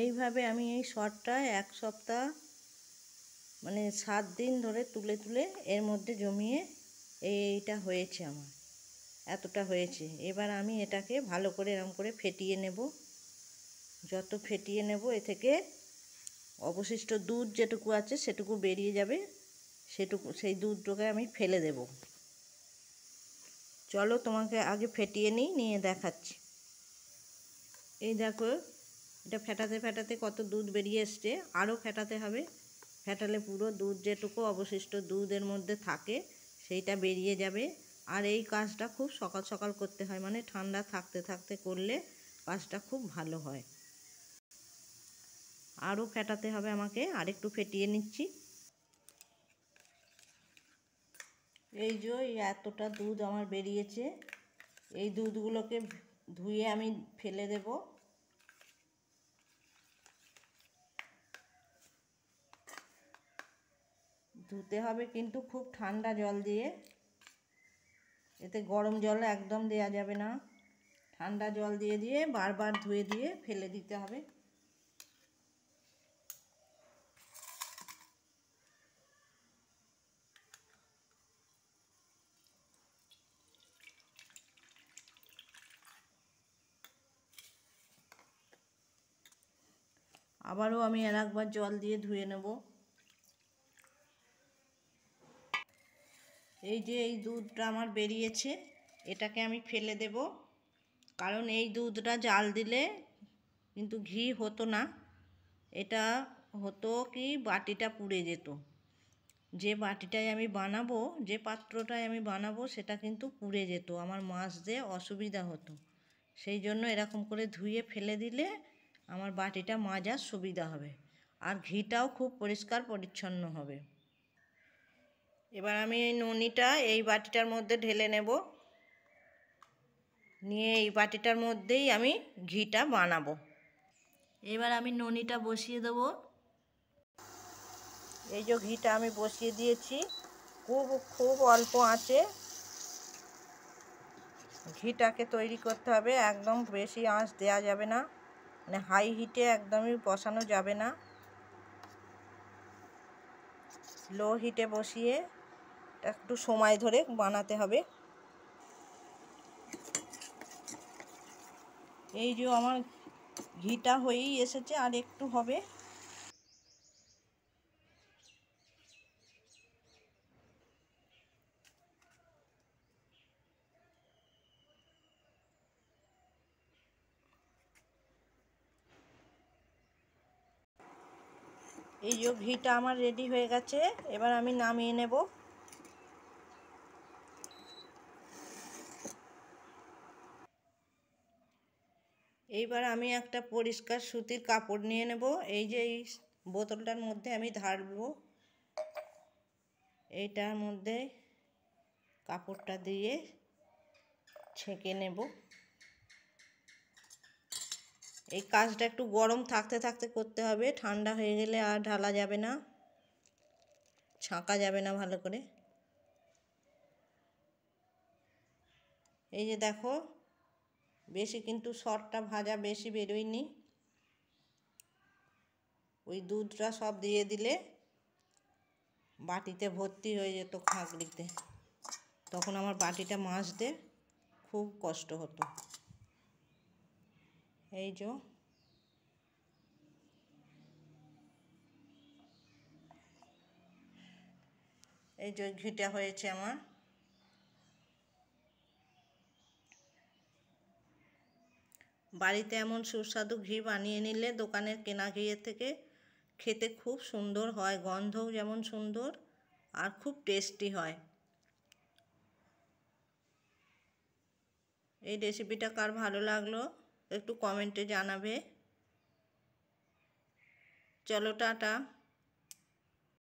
এইভাবে আমি এই সরটা এক সপ্তাহ মানে 7 দিন ধরে তুলে তুলে এর মধ্যে জমিয়ে এইটা হয়েছে আমার, এতটা হয়েছে। এবার আমি এটাকে ভালো করে এরকম করে ফেটিয়ে নেব। যত ফেটিয়ে নেব এ থেকে অবশিষ্ট দুধ যেটুকু আছে সেটুকু বেরিয়ে যাবে, সেই দুধটাকে আমি ফেলে দেব। চলো তোমাকে আগে ফেটিয়ে নিয়ে দেখাচ্ছি। এই দেখো, এটা ফেটাতে ফেটাতে কত দুধ বেরিয়ে এসছে। আরও ফেটাতে হবে, ফেটালে পুরো দুধ যেটুকু অবশিষ্ট দুধের মধ্যে থাকে সেইটা বেরিয়ে যাবে। আর এই কাজটা খুব সকাল সকাল করতে হয়, মানে ঠান্ডা থাকতে থাকতে করলে কাজটা খুব ভালো হয়। আরও ফেটাতে হবে আমাকে, আরেকটু ফেটিয়ে নিচ্ছি। এই যে এতটা দুধ আমার বেরিয়েছে, এই দুধগুলোকে ধুয়ে আমি ফেলে দেব। ধুতে হবে কিন্তু খুব ঠান্ডা জল দিয়ে, এতে গরম জল একদম দেয়া যাবে না। ঠান্ডা জল দিয়ে দিয়ে বারবার ধুয়ে দিয়ে ফেলে দিতে হবে। আবারও আমি আর একবার জল দিয়ে ধুয়ে নেব। এই যে এই দুধটা আমার বেরিয়েছে, এটাকে আমি ফেলে দেব। কারণ এই দুধটা জাল দিলে কিন্তু ঘি হতো না, এটা হতো কি বাটিটা পুড়ে যেত। যে বাটিটায় আমি বানাবো, যে পাত্রটায় আমি বানাবো সেটা কিন্তু পুড়ে যেত, আমার মাজতে অসুবিধা হতো। সেই জন্য এরকম করে ধুয়ে ফেলে দিলে আমার বাটিটা মাজার সুবিধা হবে, আর ঘিটাও খুব পরিষ্কার পরিচ্ছন্ন হবে। এবার আমি এই ননিটা এই বাটিটার মধ্যে ঢেলে নেব, নিয়ে এই বাটিটার মধ্যেই আমি ঘিটা বানাবো। এবার আমি ননিটা বসিয়ে দেব। এই যে ঘিটা আমি বসিয়ে দিয়েছি, খুব খুব অল্প আঁচে ঘিটাকে তৈরি করতে হবে, একদম বেশি আঁচ দেওয়া যাবে না, মানে হাই হিটে একদমই বসানো যাবে না। লো হিটে বসিয়ে একটু সময় ধরে বানাতে হবে। এই যে আমার ঘিটা হয়েই এসেছে, আর একটু হবে। এই যে ঘিটা আমার রেডি হয়ে গেছে, এবার আমি নামিয়ে নেব। এইবার আমি একটা পরিষ্কার সুতির কাপড় নিয়ে নেব। এই যে এই বোতলটার মধ্যে আমি ঢালবো, এইটার মধ্যে কাপড়টা দিয়ে ছেঁকে নেব। এই কাজটা একটু গরম থাকতে থাকতে করতে হবে, ঠান্ডা হয়ে গেলে আর ঢালা যাবে না, ছাঁকা যাবে না ভালো করে। এই যে দেখো, বেশি কিন্তু সরটা ভাজা বেশি বেরোয়নি। ওই দুধটা সব দিয়ে দিলে বাটিতে ভর্তি হয়ে যেত খাগড়িতে, তখন আমার বাটিটা মাজতে খুব কষ্ট হতো। এই যে ঘিটা হয়েছে আমার। বাড়িতে এমন সুস্বাদু ঘি বানিয়ে নিলে দোকানের কেনা ঘিয়ের থেকে খেতে খুব সুন্দর হয়, গন্ধও যেমন সুন্দর আর খুব টেস্টি হয়। এই রেসিপিটা কার ভালো লাগলো একটু কমেন্টে জানাবে। চলো টাটা।